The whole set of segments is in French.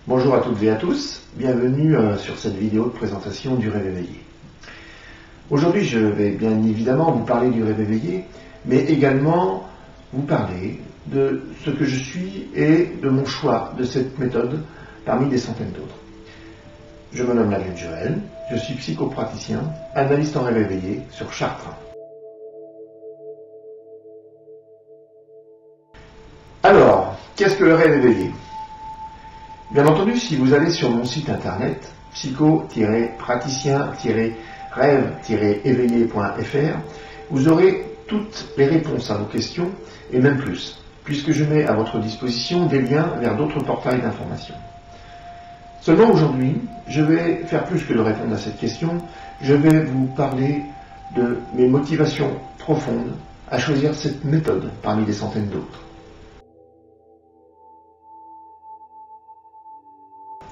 Bonjour à toutes et à tous, bienvenue sur cette vidéo de présentation du rêve éveillé. Aujourd'hui, je vais bien évidemment vous parler du rêve éveillé, mais également vous parler de ce que je suis et de mon choix de cette méthode parmi des centaines d'autres. Je me nomme Lavigne Joël, je suis psychopraticien, analyste en rêve éveillé sur Chartres. Alors, qu'est-ce que le rêve éveillé ? Bien entendu, si vous allez sur mon site internet psycho-praticien-rêve-éveillé.fr, vous aurez toutes les réponses à vos questions et même plus, puisque je mets à votre disposition des liens vers d'autres portails d'information. Seulement aujourd'hui, je vais faire plus que de répondre à cette question, je vais vous parler de mes motivations profondes à choisir cette méthode parmi des centaines d'autres.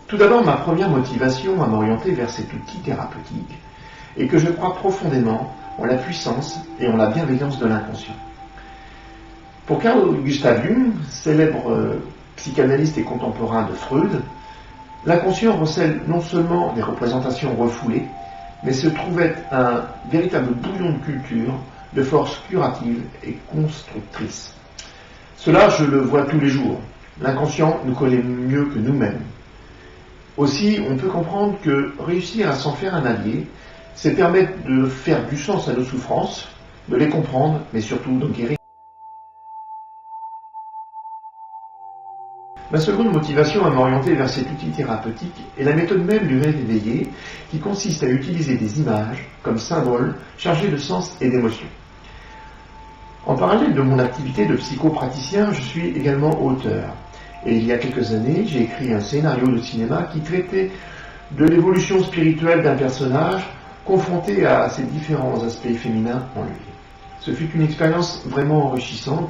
Tout d'abord, ma première motivation à m'orienter vers cet outil thérapeutique est que je crois profondément en la puissance et en la bienveillance de l'inconscient. Pour Carl Gustav Jung, célèbre psychanalyste et contemporain de Freud, l'inconscient recèle non seulement des représentations refoulées, mais se trouve être un véritable bouillon de culture, de force curative et constructrice. Cela, je le vois tous les jours. L'inconscient nous connaît mieux que nous-mêmes. Aussi, on peut comprendre que réussir à s'en faire un allié, c'est permettre de faire du sens à nos souffrances, de les comprendre, mais surtout d'en guérir. Ma seconde motivation à m'orienter vers cet outil thérapeutique est la méthode même du rêve éveillé, qui consiste à utiliser des images comme symboles chargés de sens et d'émotions. En parallèle de mon activité de psychopraticien, je suis également auteur. Et il y a quelques années, j'ai écrit un scénario de cinéma qui traitait de l'évolution spirituelle d'un personnage confronté à ses différents aspects féminins en lui. Ce fut une expérience vraiment enrichissante,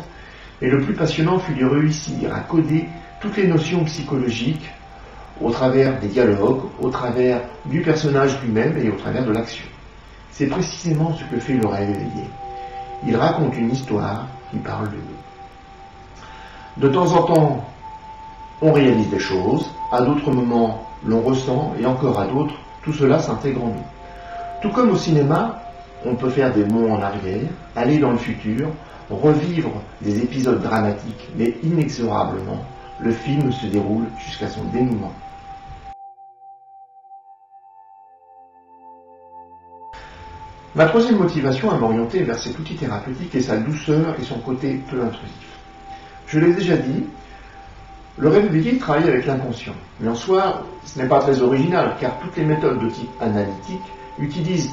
et le plus passionnant fut de réussir à coder toutes les notions psychologiques au travers des dialogues, au travers du personnage lui-même et au travers de l'action. C'est précisément ce que fait le rêve éveillé. Il raconte une histoire qui parle de nous. De temps en temps, on réalise des choses, à d'autres moments, l'on ressent, et encore à d'autres, tout cela s'intègre en nous. Tout comme au cinéma, on peut faire des bonds en arrière, aller dans le futur, revivre des épisodes dramatiques, mais inexorablement, le film se déroule jusqu'à son dénouement. Ma troisième motivation à m'orienter vers cet outil thérapeutique est sa douceur et son côté peu intrusif. Je l'ai déjà dit, le rêve éveillé travaille avec l'inconscient, mais en soi, ce n'est pas très original, car toutes les méthodes de type analytique utilisent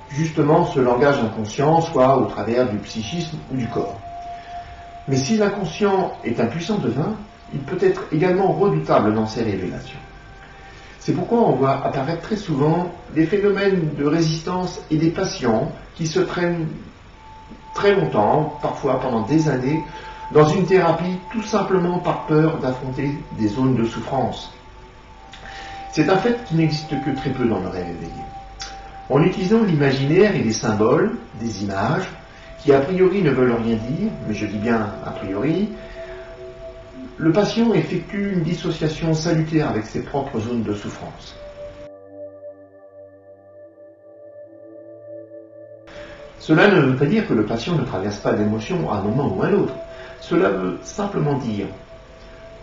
justement ce langage inconscient, soit au travers du psychisme ou du corps. Mais si l'inconscient est un puissant devin, il peut être également redoutable dans ses révélations. C'est pourquoi on voit apparaître très souvent des phénomènes de résistance et des patients qui se traînent très longtemps, parfois pendant des années, dans une thérapie tout simplement par peur d'affronter des zones de souffrance. C'est un fait qui n'existe que très peu dans le rêve éveillé. En utilisant l'imaginaire et les symboles, des images, qui a priori ne veulent rien dire, mais je dis bien a priori, le patient effectue une dissociation salutaire avec ses propres zones de souffrance. Cela ne veut pas dire que le patient ne traverse pas d'émotions à un moment ou à un autre. Cela veut simplement dire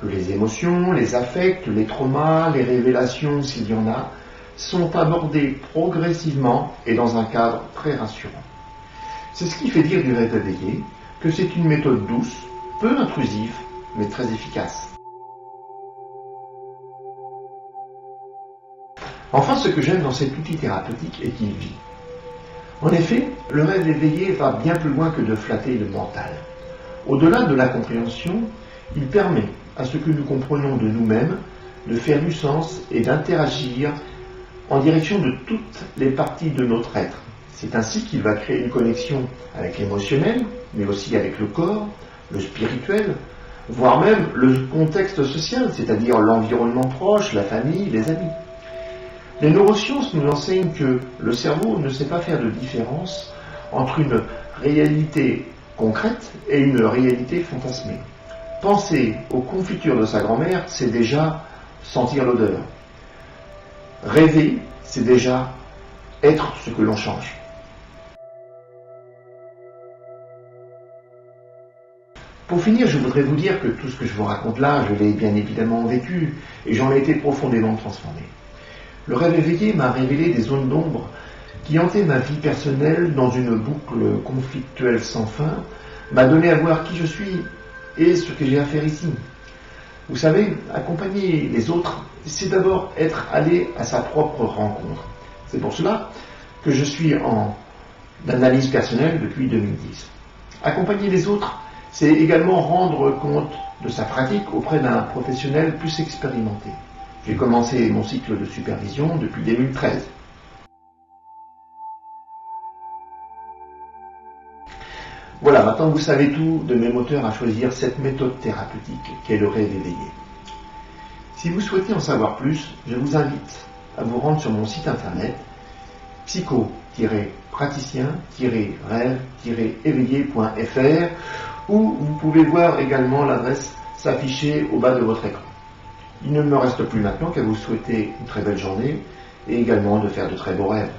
que les émotions, les affects, les traumas, les révélations, s'il y en a, sont abordés progressivement et dans un cadre très rassurant. C'est ce qui fait dire du rêve éveillé que c'est une méthode douce, peu intrusive, mais très efficace. Enfin, ce que j'aime dans cet outil thérapeutique est qu'il vit. En effet, le rêve éveillé va bien plus loin que de flatter le mental. Au-delà de la compréhension, il permet à ce que nous comprenons de nous-mêmes de faire du sens et d'interagir en direction de toutes les parties de notre être. C'est ainsi qu'il va créer une connexion avec l'émotionnel, mais aussi avec le corps, le spirituel, voire même le contexte social, c'est-à-dire l'environnement proche, la famille, les amis. Les neurosciences nous enseignent que le cerveau ne sait pas faire de différence entre une réalité concrète et une réalité fantasmée. Penser aux confitures de sa grand-mère, c'est déjà sentir l'odeur. Rêver, c'est déjà être ce que l'on change. Pour finir, je voudrais vous dire que tout ce que je vous raconte là, je l'ai bien évidemment vécu et j'en ai été profondément transformé. Le rêve éveillé m'a révélé des zones d'ombre qui hantaient ma vie personnelle dans une boucle conflictuelle sans fin, m'a donné à voir qui je suis et ce que j'ai à faire ici. Vous savez, accompagner les autres, c'est d'abord être allé à sa propre rencontre. C'est pour cela que je suis en analyse personnelle depuis 2010. Accompagner les autres, c'est également rendre compte de sa pratique auprès d'un professionnel plus expérimenté. J'ai commencé mon cycle de supervision depuis 2013. Voilà, maintenant vous savez tout de mes moteurs à choisir cette méthode thérapeutique qu'est le rêve éveillé. Si vous souhaitez en savoir plus, je vous invite à vous rendre sur mon site internet psycho-praticien-rêve-éveillé.fr où vous pouvez voir également l'adresse s'afficher au bas de votre écran. Il ne me reste plus maintenant qu'à vous souhaiter une très belle journée et également de faire de très beaux rêves.